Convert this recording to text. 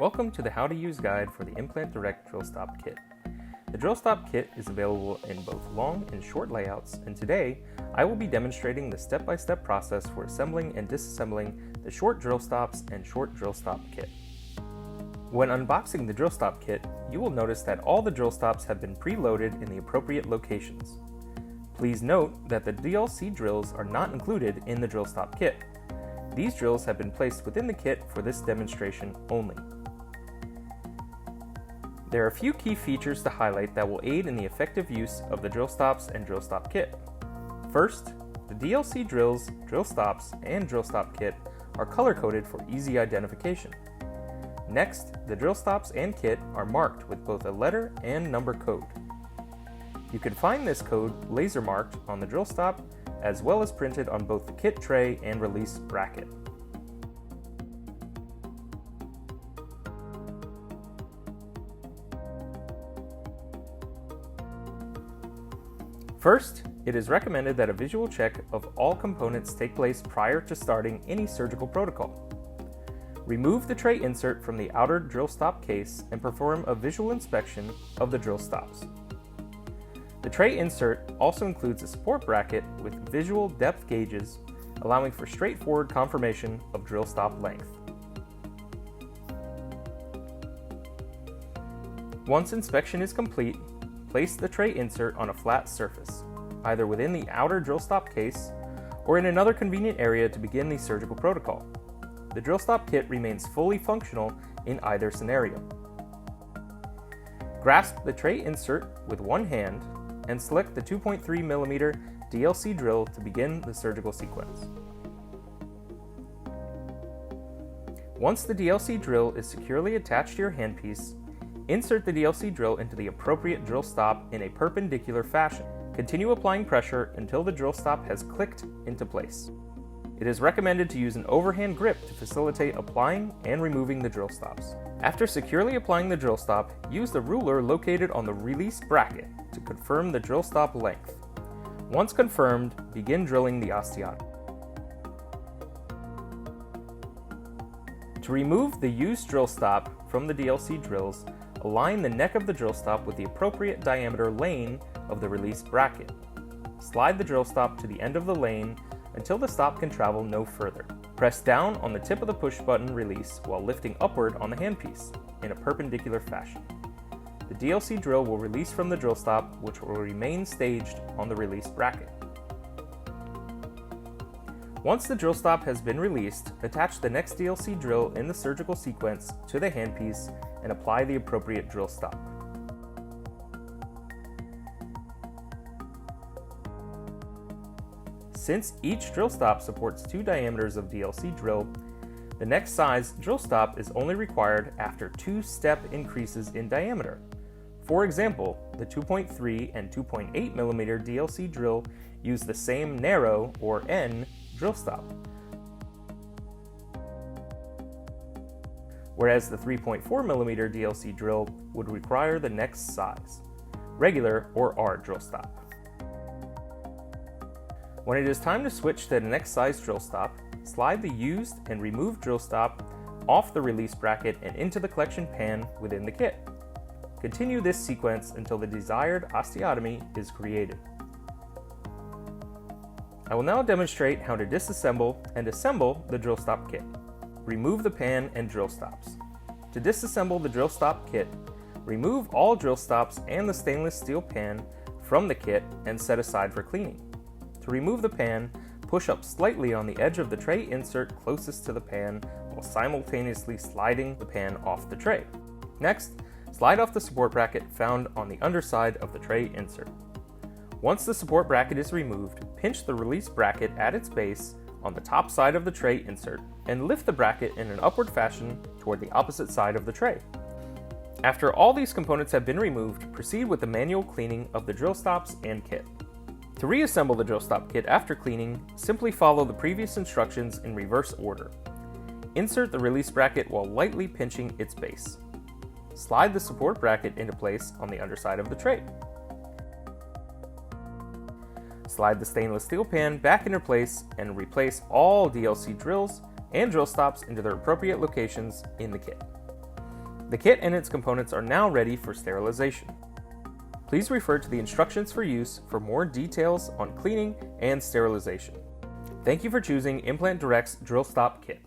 Welcome to the How to Use guide for the Implant Direct Drill Stop Kit. The Drill Stop Kit is available in both long and short layouts, and today I will be demonstrating the step-by-step process for assembling and disassembling the short drill stops and short drill stop kit. When unboxing the drill stop kit, you will notice that all the drill stops have been preloaded in the appropriate locations. Please note that the DLC drills are not included in the drill stop kit. These drills have been placed within the kit for this demonstration only. There are a few key features to highlight that will aid in the effective use of the drill stops and drill stop kit. First, the DLC drills, drill stops, and drill stop kit are color-coded for easy identification. Next, the drill stops and kit are marked with both a letter and number code. You can find this code laser marked on the drill stop as well as printed on both the kit tray and release bracket. First, it is recommended that a visual check of all components take place prior to starting any surgical protocol. Remove the tray insert from the outer drill stop case and perform a visual inspection of the drill stops. The tray insert also includes a support bracket with visual depth gauges, allowing for straightforward confirmation of drill stop length. Once inspection is complete, place the tray insert on a flat surface, either within the outer drill stop case or in another convenient area to begin the surgical protocol. The drill stop kit remains fully functional in either scenario. Grasp the tray insert with one hand and select the 2.3mm DLC drill to begin the surgical sequence. Once the DLC drill is securely attached to your handpiece, insert the DLC drill into the appropriate drill stop in a perpendicular fashion. Continue applying pressure until the drill stop has clicked into place. It is recommended to use an overhand grip to facilitate applying and removing the drill stops. After securely applying the drill stop, use the ruler located on the release bracket to confirm the drill stop length. Once confirmed, begin drilling the osteotomy. To remove the used drill stop from the DLC drills, align the neck of the drill stop with the appropriate diameter lane of the release bracket. Slide the drill stop to the end of the lane until the stop can travel no further. Press down on the tip of the push button release while lifting upward on the handpiece in a perpendicular fashion. The DLC drill will release from the drill stop, which will remain staged on the release bracket. Once the drill stop has been released, attach the next DLC drill in the surgical sequence to the handpiece and apply the appropriate drill stop. Since each drill stop supports 2 diameters of DLC drill, the next size drill stop is only required after 2-step increases in diameter. For example, the 2.3 and 2.8mm DLC drill use the same narrow, or N, drill stop, whereas the 3.4mm DLC drill would require the next size, regular or R drill stop. When it is time to switch to the next size drill stop, slide the used and removed drill stop off the release bracket and into the collection pan within the kit. Continue this sequence until the desired osteotomy is created. I will now demonstrate how to disassemble and assemble the drill stop kit. Remove the pan and drill stops. To disassemble the drill stop kit, remove all drill stops and the stainless steel pan from the kit and set aside for cleaning. To remove the pan, push up slightly on the edge of the tray insert closest to the pan while simultaneously sliding the pan off the tray. Next, slide off the support bracket found on the underside of the tray insert. Once the support bracket is removed, pinch the release bracket at its base on the top side of the tray insert and lift the bracket in an upward fashion toward the opposite side of the tray. After all these components have been removed, proceed with the manual cleaning of the drill stops and kit. To reassemble the drill stop kit after cleaning, simply follow the previous instructions in reverse order. Insert the release bracket while lightly pinching its base. Slide the support bracket into place on the underside of the tray. Slide the stainless steel pan back into place and replace all DLC drills and drill stops into their appropriate locations in the kit. The kit and its components are now ready for sterilization. Please refer to the instructions for use for more details on cleaning and sterilization. Thank you for choosing Implant Direct's Drill Stop Kit.